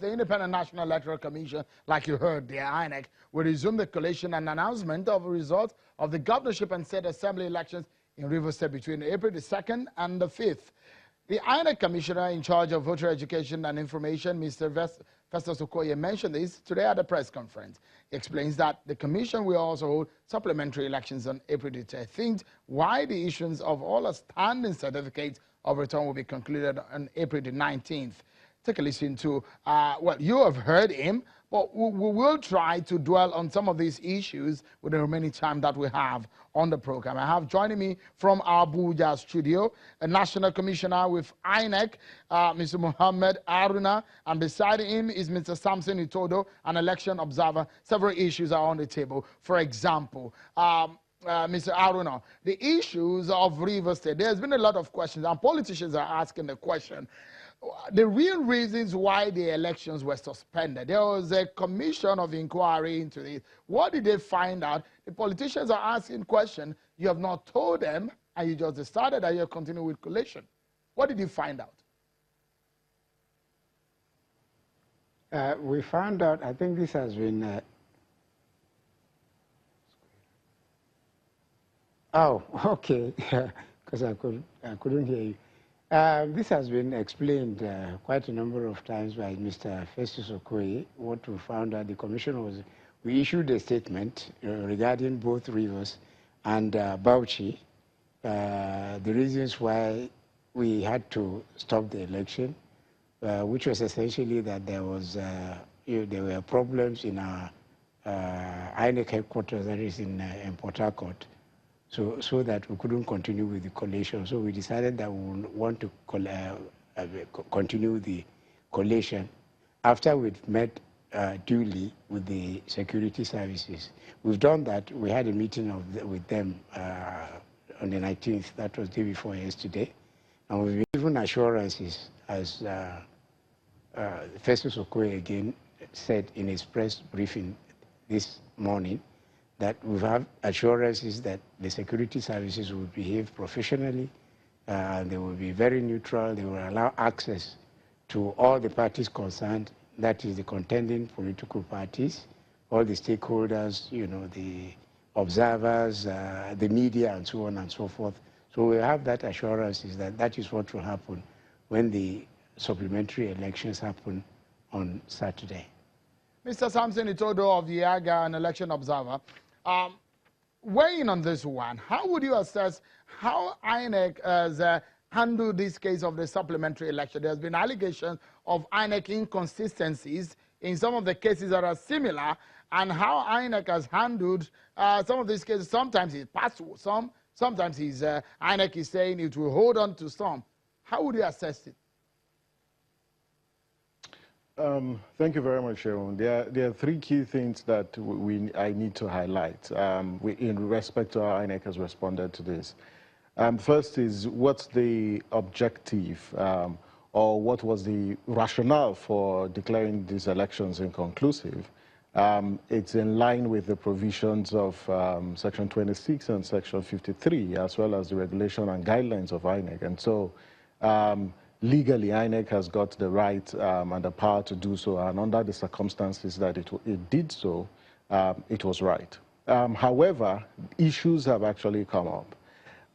the Independent National Electoral Commission, like you heard, the INEC, will resume the collation and announcement of results of the governorship and state assembly elections in Rivers State between April the 2nd and the 5th. The INEC Commissioner in charge of voter education and information, Mr. Festus Okoye, mentioned this today at a press conference. He explains that the Commission will also hold supplementary elections on April the 13th, while the issuance of all outstanding certificates of return will be concluded on April the 19th. Take a listen to, well, you have heard him, but we will try to dwell on some of these issues with the remaining time that we have on the program. I have joining me from our Abuja studio, a national commissioner with INEC, Mr. Mohammed Aruna, and beside him is Mr. Samson Itodo, an election observer. Several issues are on the table. For example, Mr. Aruna, the issues of Rivers State, there's been a lot of questions, and politicians are asking the question, the real reasons why the elections were suspended. There was a commission of inquiry into this. What did they find out? The politicians are asking questions. You have not told them, and you just decided that you're continuing with collation. What did you find out? We found out, I think this has been... Oh, okay, because I couldn't hear you. This has been explained quite a number of times by Mr. Festus Okoye. What we found out, the commission was, we issued a statement regarding both Rivers and Bauchi, the reasons why we had to stop the election, which was essentially that there was, there were problems in our INEC headquarters, that is in Port Harcourt. So that we couldn't continue with the collation. So we decided that we would want to continue the collation after we'd met duly with the security services. We've done that. We had a meeting with them on the 19th. That was the day before yesterday. And we've given assurances, as Festus Okoye again said in his press briefing this morning, that we have assurances that the security services will behave professionally, they will be very neutral, they will allow access to all the parties concerned, that is the contending political parties, all the stakeholders, you know, the observers, the media, and so on and so forth. So we have that assurances that that is what will happen when the supplementary elections happen on Saturday. Mr. Samson Itodo of the AGA, an election observer, weighing on this one, how would you assess how INEC has handled this case of the supplementary election? There's been allegations of INEC inconsistencies in some of the cases that are similar, and how INEC has handled some of these cases. Sometimes it's passed some, sometimes INEC is saying it will hold on to some. How would you assess it? Thank you very much, Sharon. There are three key things that I need to highlight in respect to how INEC has responded to this. First is, what's the objective or what was the rationale for declaring these elections inconclusive? It's in line with the provisions of Section 26 and Section 53, as well as the regulation and guidelines of INEC. And so, legally, INEC has got the right and the power to do so, and under the circumstances that it did so, it was right. However, issues have actually come up.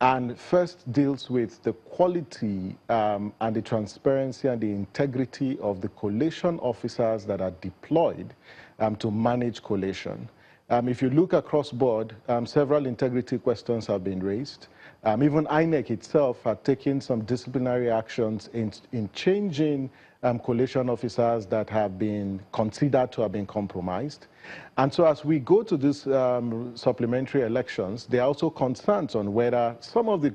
And first deals with the quality and the transparency and the integrity of the collation officers that are deployed to manage collation. If you look across board, several integrity questions have been raised. Even INEC itself had taken some disciplinary actions in changing collation officers that have been considered to have been compromised. And so as we go to these supplementary elections, there are also concerns on whether some of the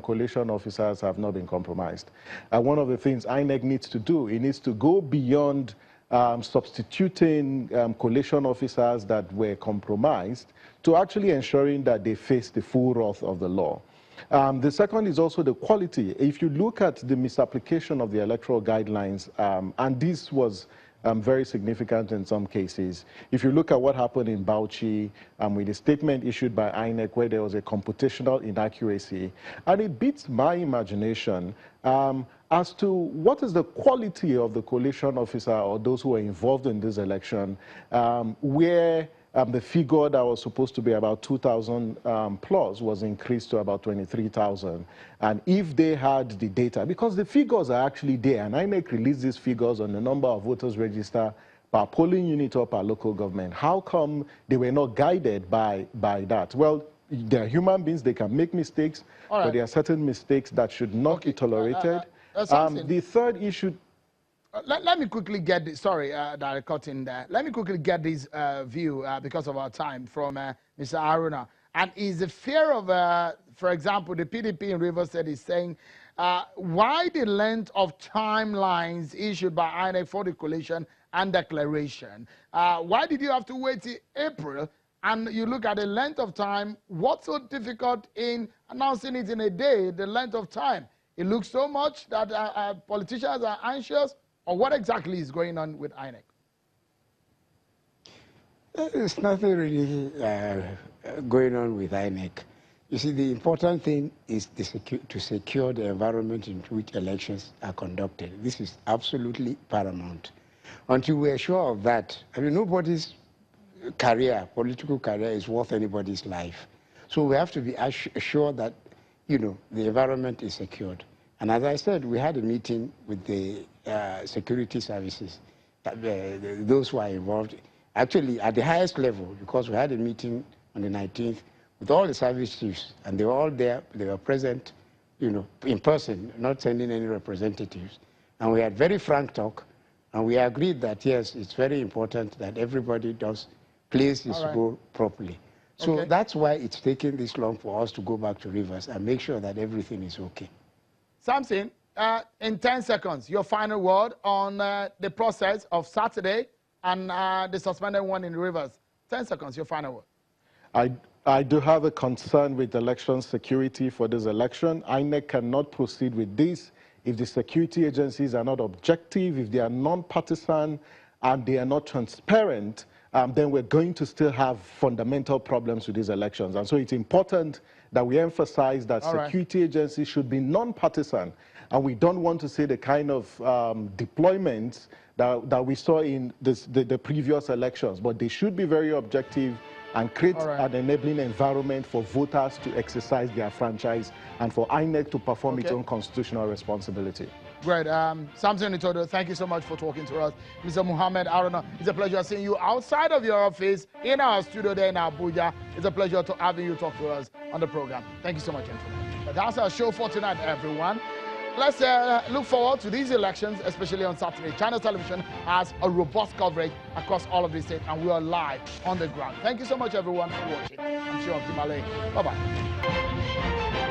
collation officers have not been compromised. One of the things INEC needs to do, it needs to go beyond substituting collation officers that were compromised to actually ensuring that they face the full wrath of the law. The second is also the quality. If you look at the misapplication of the electoral guidelines, and this was very significant in some cases. If you look at what happened in Bauchi with a statement issued by INEC where there was a computational inaccuracy, and it beats my imagination as to what is the quality of the collation officer or those who are involved in this election, where the figure that was supposed to be about 2,000 plus was increased to about 23,000. And if they had the data, because the figures are actually there, and INEC released these figures on the number of voters registered per polling unit or per local government, how come they were not guided by that? Well, they're human beings, they can make mistakes, but there are certain mistakes that should not be tolerated. The third issue... Let me quickly get this, sorry that I cut in there. Let me quickly get this view because of our time from Mr. Aruna. And is the fear of, for example, the PDP in Rivers State is saying, why the length of timelines issued by INEC for the collation and declaration? Why did you have to wait till April? And you look at the length of time, what's so difficult in announcing it in a day, the length of time? It looks so much that politicians are anxious, or what exactly is going on with INEC? There's nothing really going on with INEC. You see, the important thing is to secure the environment in which elections are conducted. This is absolutely paramount. Until we're sure of that, I mean, nobody's political career is worth anybody's life. So we have to be sure that, the environment is secured. And as I said, we had a meeting with the security services, those who are involved, actually at the highest level, because we had a meeting on the 19th with all the service chiefs, and they were all there, they were present, in person, not sending any representatives. And we had very frank talk, and we agreed that, yes, it's very important that everybody plays his role properly. So that's why it's taken this long for us to go back to Rivers and make sure that everything is okay. Samson, in 10 seconds, your final word on the process of Saturday and the suspended one in Rivers. 10 seconds, your final word. I do have a concern with election security for this election. INEC cannot proceed with this if the security agencies are not objective, if they are non-partisan, and they are not transparent. Then we're going to still have fundamental problems with these elections. And so it's important that we emphasize that security agencies should be non-partisan. And we don't want to see the kind of deployments that we saw in the previous elections. But they should be very objective and create an enabling environment for voters to exercise their franchise and for INEC to perform its own constitutional responsibility. Great. Samson Itodo, thank you so much for talking to us. Mr. Muhammad Aruna, it's a pleasure seeing you outside of your office in our studio there in Abuja. It's a pleasure having you talk to us on the program. Thank you so much, gentlemen. But that's our show for tonight, everyone. Let's look forward to these elections, especially on Saturday. China Television has a robust coverage across all of the states, and we are live on the ground. Thank you so much, everyone, for watching. I'm sure of Kimale. Bye-bye.